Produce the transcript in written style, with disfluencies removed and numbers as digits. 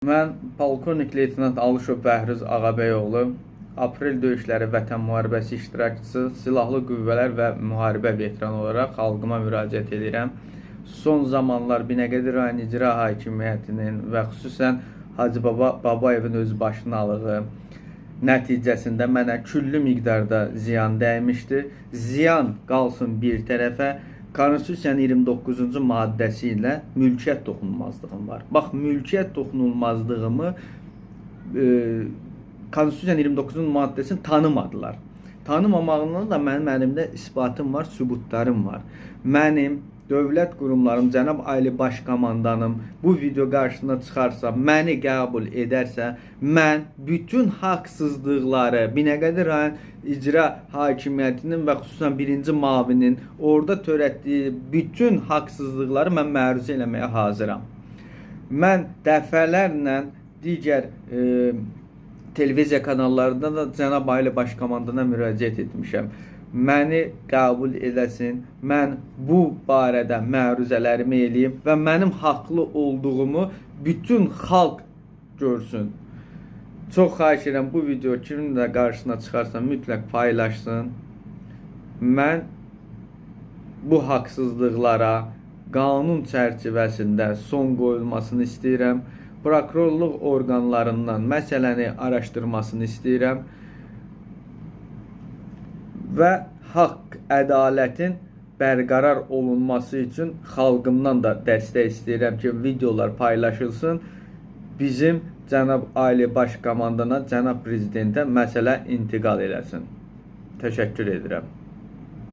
Mən polkovnik leytenant Alışov Bəhruz Ağabəyoğlu, aprel döyüşləri vətən müharibəsi iştirakçısı, silahlı qüvvələr və müharibə veteranı olaraq xalqıma müraciət edirəm. Son zamanlar Binəqədi rayon icra hakimiyyətinin və xüsusən Hacı Babayevin özbaşınalığı nəticəsində mənə küllü miqdarda ziyan dəymişdir. Ziyan qalsın bir tərəfə, Konstitusiyanın 29-cu maddəsi ilə mülkiyyət toxunulmazlığım var. Bax, mülkiyyət toxunulmazlığımı Konstitusiyanın 29-cu maddəsini tanımadılar. Tanımamağından da mənim əlimdə isbatım var, sübutlarım var. Mənim dövlət qurumlarım, cənab Ali Başkomandanım bu video qarşısına çıxarsa, məni qəbul edərsə, mən bütün haqsızlıqları, Binəqədi rayon icra hakimiyyətinin və xüsusən birinci mavinin orada törətdiyi bütün haqsızlıqları mən məruzə eləməyə hazıram. Mən dəfələrlə digər televiziya kanallarında da cənab Ali Başkomandana müraciət etmişəm. Məni qəbul edəsin, mən bu barədə məruzələrimi eləyim və mənim haqlı olduğumu bütün xalq görsün. Çox xahiş edirəm, bu video kimin də qarşısına çıxarsa mütləq paylaşsın. Mən bu haqsızlıqlara qanun çərçivəsində son qoyulmasını istəyirəm. Prokurorluq orqanlarından məsələni araşdırmasını istəyirəm. Və haqq, ədalətin bərqərar olunması üçün xalqımdan da dəstək istəyirəm ki, videolar paylaşılsın. Bizim cənab Ali Başkomandana, cənab Prezidentə məsələ intiqal eləsin. Təşəkkür edirəm.